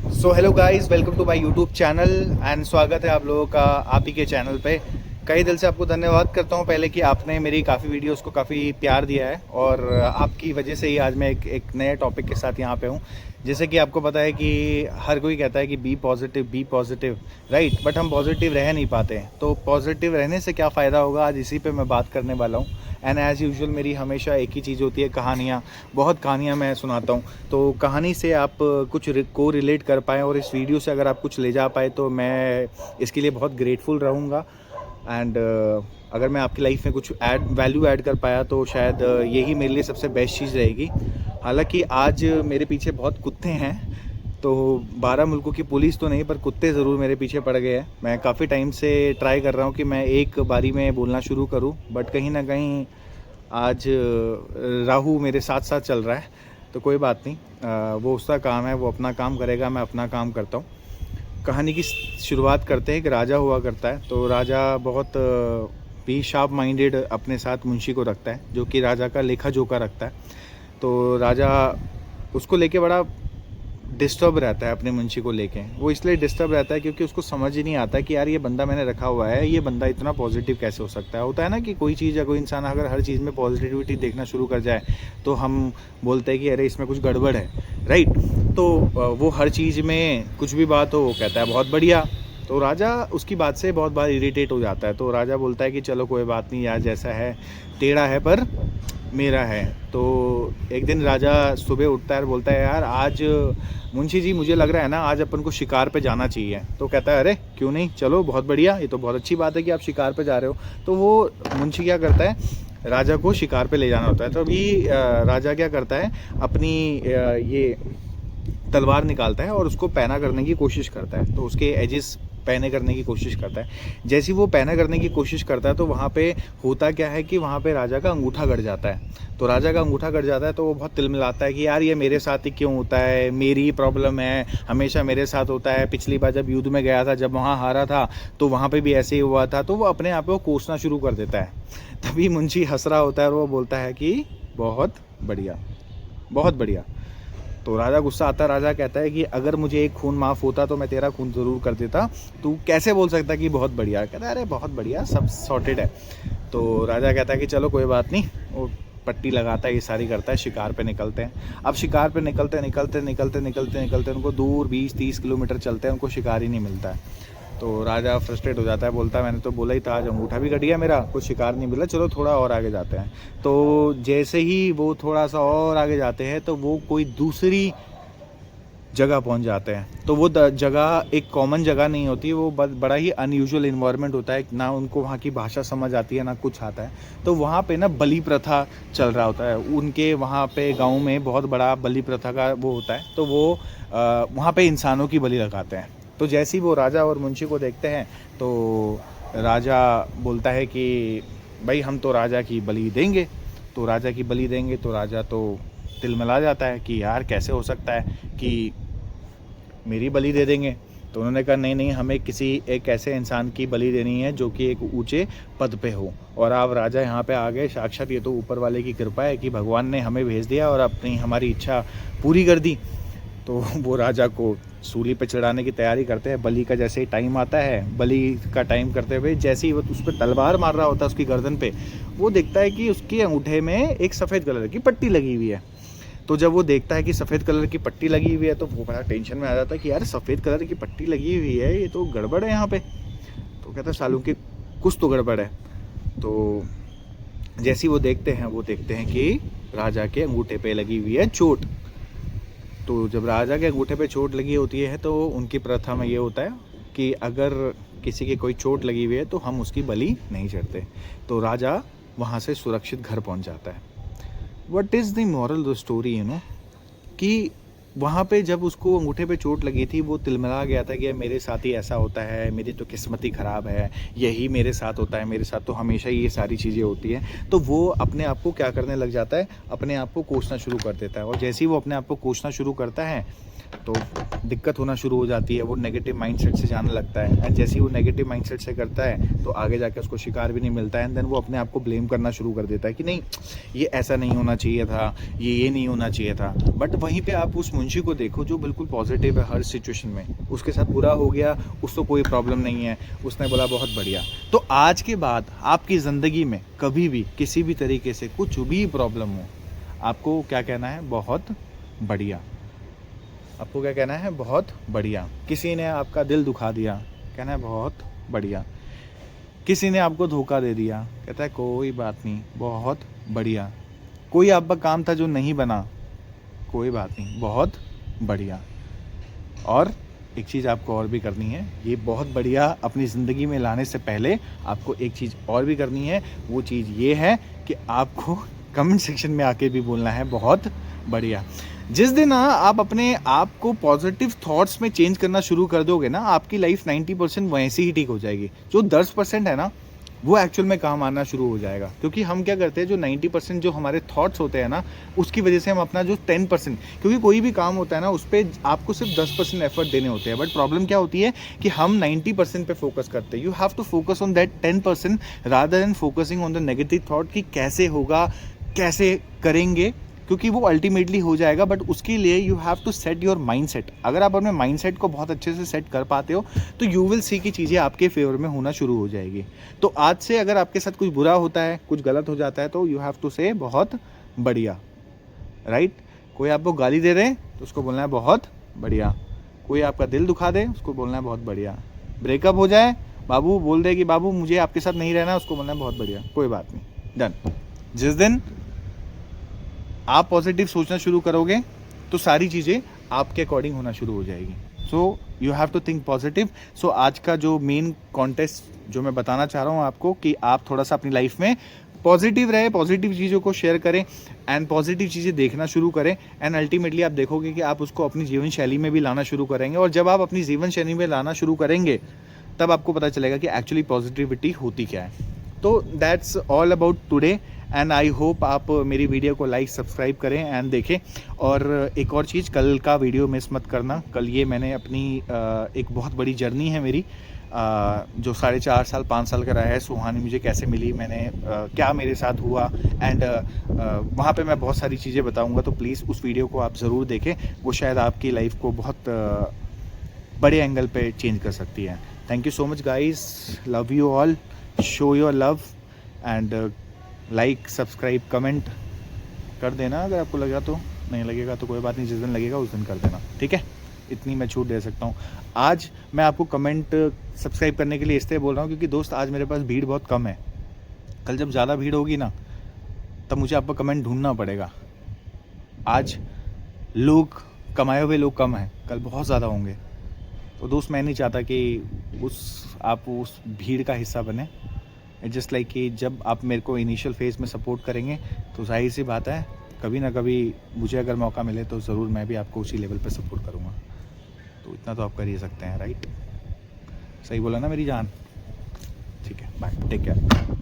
So hello guys, welcome to my YouTube channel and स्वागत है आप लोगों का आप ही के चैनल पे। कई दिल से आपको धन्यवाद करता हूँ पहले कि आपने मेरी काफ़ी वीडियोस को काफ़ी प्यार दिया है और आपकी वजह से ही आज मैं एक नए टॉपिक के साथ यहाँ पे हूँ। जैसे कि आपको पता है कि हर कोई कहता है कि बी पॉजिटिव राइट, बट हम पॉजिटिव रह नहीं पाते हैं। तो पॉजिटिव रहने से क्या फ़ायदा होगा, आज इसी पे मैं बात करने वाला हूँ। एंड एज़ यूजुअल मेरी हमेशा एक ही चीज़ होती है, कहानियाँ। बहुत कहानियाँ मैं सुनाता हूँ, तो कहानी से आप कुछ को रिलेट कर पाएँ और इस वीडियो से अगर आप कुछ ले जा पाए तो मैं इसके लिए बहुत ग्रेटफुल रहूँगा। एंड अगर मैं आपकी लाइफ में कुछ वैल्यू ऐड कर पाया तो शायद यही मेरे लिए सबसे बेस्ट चीज़ रहेगी। हालांकि आज मेरे पीछे बहुत कुत्ते हैं, तो 12 मुल्कों की पुलिस तो नहीं पर कुत्ते ज़रूर मेरे पीछे पड़ गए हैं। मैं काफ़ी टाइम से ट्राई कर रहा हूँ कि मैं एक बारी में बोलना शुरू करूँ, बट कहीं ना कहीं आज राहु मेरे साथ साथ चल रहा है। तो कोई बात नहीं, वो उसका काम है, वो अपना काम करेगा, मैं अपना काम करता हूँ। कहानी की शुरुआत करते हैं। एक राजा हुआ करता है, तो राजा बहुत भी शार्प माइंडेड अपने साथ मुंशी को रखता है, जो कि राजा का लेखा जोखा रखता है। तो राजा उसको लेके बड़ा डिस्टर्ब रहता है, अपने मुंशी को लेके। वो इसलिए डिस्टर्ब रहता है क्योंकि उसको समझ ही नहीं आता कि यार ये बंदा मैंने रखा हुआ है, ये बंदा इतना पॉजिटिव कैसे हो सकता है। होता है ना कि कोई चीज़ या कोई इंसान अगर हर चीज़ में पॉजिटिविटी देखना शुरू कर जाए तो हम बोलते हैं कि अरे इसमें कुछ गड़बड़ है, राइट। तो वो हर चीज़ में कुछ भी बात हो वो कहता है बहुत बढ़िया। तो राजा उसकी बात से बहुत बार इरिटेट हो जाता है। तो राजा बोलता है कि चलो कोई बात नहीं यार, जैसा है टेढ़ा है पर मेरा है। तो एक दिन राजा सुबह उठता है और बोलता है यार आज मुंशी जी मुझे लग रहा है ना आज अपन को शिकार पे जाना चाहिए। तो कहता है अरे क्यों नहीं, चलो बहुत बढ़िया, ये तो बहुत अच्छी बात है कि आप शिकार पे जा रहे हो। तो वो मुंशी क्या करता है, राजा को शिकार पे ले जाना होता है। तो अभी राजा क्या करता है, अपनी ये तलवार निकालता है और उसको पैना करने की कोशिश करता है। तो उसके एजेस पैने करने की कोशिश करता है। जैसे वो पैना करने की कोशिश करता है तो वहाँ पे होता क्या है कि वहाँ पे राजा का अंगूठा गड़ जाता है। तो राजा का अंगूठा गड़ जाता है तो वो बहुत तिलमिलाता है कि यार ये मेरे साथ ही क्यों होता है, मेरी प्रॉब्लम है, हमेशा मेरे साथ होता है। पिछली बार जब युद्ध में गया था, जब वहाँ हारा था तो वहाँ पे भी ऐसे ही हुआ था। तो वो अपने आप को कोसना शुरू कर देता है। तभी मुंशी हंस रहा होता है और वो बोलता है कि बहुत बढ़िया, बहुत बढ़िया। तो राजा गुस्सा आता है। राजा कहता है कि अगर मुझे एक खून माफ़ होता तो मैं तेरा खून ज़रूर कर देता, तू कैसे बोल सकता कि बहुत बढ़िया। कहता है अरे बहुत बढ़िया, सब सॉर्टेड है। तो राजा कहता है कि चलो कोई बात नहीं। वो पट्टी लगाता है, ये सारी करता है, शिकार पे निकलते हैं। अब शिकार पे निकलते निकलते निकलते निकलते निकलते उनको दूर 20-30 किलोमीटर चलते हैं, उनको शिकार ही नहीं मिलता है। तो राजा फ्रस्ट्रेट हो जाता है, बोलता है मैंने तो बोला ही था, आज अंगूठा भी कट गया मेरा, कुछ शिकार नहीं मिला, चलो थोड़ा और आगे जाते हैं। तो जैसे ही वो थोड़ा सा और आगे जाते हैं तो वो कोई दूसरी जगह पहुंच जाते हैं। तो वो जगह एक कॉमन जगह नहीं होती, वो बड़ा ही अनयूजुअल इन्वायरमेंट होता है। ना उनको वहाँ की भाषा समझ आती है, ना कुछ आता है। तो वहाँ पे ना बलि प्रथा चल रहा होता है। उनके वहाँ पे गाँव में बहुत बड़ा बलि प्रथा का वो होता है। तो वो वहाँ पे इंसानों की बलि लगाते हैं। तो जैसे ही वो राजा और मुंशी को देखते हैं तो राजा बोलता है कि भाई हम तो राजा की बलि देंगे। तो राजा की बलि देंगे तो राजा तो तिलमिला जाता है कि यार कैसे हो सकता है कि मेरी बलि दे देंगे। तो उन्होंने कहा नहीं नहीं, हमें किसी एक ऐसे इंसान की बलि देनी है जो कि एक ऊंचे पद पे हो। और आप राजा यहाँ पे आ गए, साक्षात ये तो ऊपर वाले की कृपा है कि भगवान ने हमें भेज दिया और अपनी हमारी इच्छा पूरी कर दी। तो वो राजा को सूली पे चढ़ाने की तैयारी करते हैं। बलि का जैसे ही टाइम आता है, बलि का टाइम करते हुए जैसे ही वो उस पर तलवार मार रहा होता है उसकी गर्दन पे, वो देखता है कि उसके अंगूठे में एक सफ़ेद कलर की पट्टी लगी हुई है। तो जब वो देखता है कि सफ़ेद कलर की पट्टी लगी हुई है तो वो बड़ा टेंशन में आ जाता है कि यार सफ़ेद कलर की पट्टी लगी हुई है, ये तो गड़बड़ है यहाँ पे। तो कहता है सालों की कुछ तो गड़बड़ है। तो जैसे ही वो देखते हैं कि राजा के अंगूठे पे लगी हुई है चोट। तो जब राजा के अंगूठे पे चोट लगी होती है तो उनकी प्रथा में ये होता है कि अगर किसी की कोई चोट लगी हुई है तो हम उसकी बलि नहीं चढ़ते। तो राजा वहाँ से सुरक्षित घर पहुँच जाता है। What is the moral the story, you know, कि वहाँ पे जब उसको अंगूठे पे चोट लगी थी वो तिलमिला गया था कि मेरे साथ ही ऐसा होता है, मेरी तो किस्मत ही ख़राब है, यही मेरे साथ होता है, मेरे साथ तो हमेशा ही ये सारी चीज़ें होती हैं। तो वो अपने आप को क्या करने लग जाता है, अपने आप को कोसना शुरू कर देता है। और जैसे ही वो अपने आप को कोसना शुरू करता है तो दिक्कत होना शुरू हो जाती है। वो नेगेटिव माइंडसेट से जाने लगता है। एंड जैसे ही वो नेगेटिव माइंडसेट से करता है तो आगे जाके उसको शिकार भी नहीं मिलता है। एंड देन वो अपने आप को ब्लेम करना शुरू कर देता है कि नहीं ये ऐसा नहीं होना चाहिए था, ये नहीं होना चाहिए था। बट वहीं पे आप उस मुंशी को देखो जो बिल्कुल पॉजिटिव है हर सिचुएशन में। उसके साथ बुरा हो गया, उसको कोई प्रॉब्लम नहीं है, उसने बोला बहुत बढ़िया। तो आज के बाद आपकी ज़िंदगी में कभी भी किसी भी तरीके से कुछ भी प्रॉब्लम हो, आपको क्या कहना है? बहुत बढ़िया। आपको क्या कहना है? बहुत बढ़िया। किसी ने आपका दिल दुखा दिया, कहना है बहुत बढ़िया। किसी ने आपको धोखा दे दिया, कहता है कोई बात नहीं, बहुत बढ़िया। कोई आपका काम था जो नहीं बना, कोई बात नहीं, बहुत बढ़िया। और एक चीज़ आपको और भी करनी है, ये बहुत बढ़िया अपनी ज़िंदगी में लाने से पहले आपको एक चीज़ और भी करनी है। वो चीज़ ये है कि आपको कमेंट सेक्शन में आके भी बोलना है बहुत बढ़िया। जिस दिन आप अपने आप को पॉजिटिव थॉट्स में चेंज करना शुरू कर दोगे ना, आपकी लाइफ 90% वैसे ही ठीक हो जाएगी। जो 10% है ना, वो एक्चुअल में काम आना शुरू हो जाएगा। क्योंकि हम क्या करते हैं, जो 90% जो हमारे थॉट्स होते हैं ना, उसकी वजह से हम अपना जो 10%, क्योंकि कोई भी काम होता है ना, उस पर आपको सिर्फ 10% एफर्ट देने होते हैं। बट प्रॉब्लम क्या होती है कि हम 90% पे फोकस करते हैं। You have to focus on that 10% rather than focusing on the negative thought कि कैसे होगा, कैसे करेंगे, क्योंकि वो अल्टीमेटली हो जाएगा। बट उसके लिए you have to set your mind set. अगर आप अपने माइंड सेट को बहुत अच्छे से सेट कर पाते हो तो यू विल सी कि चीज़ें आपके फेवर में होना शुरू हो जाएगी। तो आज से अगर आपके साथ कुछ बुरा होता है, कुछ गलत हो जाता है, तो यू हैव टू से बहुत बढ़िया, राइट। कोई आपको गाली दे रहे तो उसको बोलना है बहुत बढ़िया। कोई आपका दिल दुखा दे, उसको बोलना है बहुत बढ़िया। ब्रेकअप हो जाए, बाबू बोल दे कि बाबू मुझे आपके साथ नहीं रहना, उसको बोलना है बहुत बढ़िया, कोई बात नहीं, डन। जिस दिन आप पॉजिटिव सोचना शुरू करोगे तो सारी चीज़ें आपके अकॉर्डिंग होना शुरू हो जाएगी। So you have to think positive. So आज का जो मेन कॉन्टेस्ट जो मैं बताना चाह रहा हूँ आपको, कि आप थोड़ा सा अपनी लाइफ में पॉजिटिव रहे, पॉजिटिव चीज़ों को शेयर करें एंड पॉजिटिव चीज़ें देखना शुरू करें। एंड अल्टीमेटली आप देखोगे कि आप उसको अपनी जीवन शैली में भी लाना शुरू करेंगे। और जब आप अपनी जीवन शैली में लाना शुरू करेंगे, तब आपको पता चलेगा कि एक्चुअली पॉजिटिविटी होती क्या है। तो that's all about today and I hope आप मेरी वीडियो को लाइक सब्सक्राइब करें एंड देखें। और एक और चीज़, कल का वीडियो मिस मत करना। कल ये मैंने अपनी एक बहुत बड़ी जर्नी है मेरी, जो 4.5 साल 5 साल का रहा है। सुहानी मुझे कैसे मिली, मैंने क्या मेरे साथ हुआ, एंड वहाँ पे मैं बहुत सारी चीज़ें बताऊँगा। तो प्लीज़ उस वीडियो को आप ज़रूर देखें, वो शायद आपकी लाइफ को बहुत बड़े एंगल पे चेंज कर सकती है। Thank you so much guys, love you all, show your love and like subscribe comment कर देना। अगर आपको लगा तो, नहीं लगेगा तो कोई बात नहीं, जिस दिन लगेगा उस दिन कर देना, ठीक है। इतनी मैं छूट दे सकता हूँ। आज मैं आपको कमेंट सब्सक्राइब करने के लिए इसलिए बोल रहा हूँ क्योंकि दोस्त आज मेरे पास भीड़ बहुत कम है। कल जब ज़्यादा भीड़ होगी ना, तब मुझे आपका कमेंट ढूंढना पड़ेगा। आज लोग, कमाए हुए लोग कम हैं, कल बहुत ज़्यादा होंगे। तो दोस्त मैं नहीं चाहता कि आप उस भीड़ का हिस्सा बने। इट्स जस्ट लाइक कि जब आप मेरे को इनिशियल फेज़ में सपोर्ट करेंगे तो जाहिर सी बात है, कभी ना कभी मुझे अगर मौका मिले तो ज़रूर मैं भी आपको उसी लेवल पे सपोर्ट करूँगा। तो इतना तो आप कर ही सकते हैं, राइट। सही बोला ना मेरी जान? ठीक है, बाय, टेक केयर।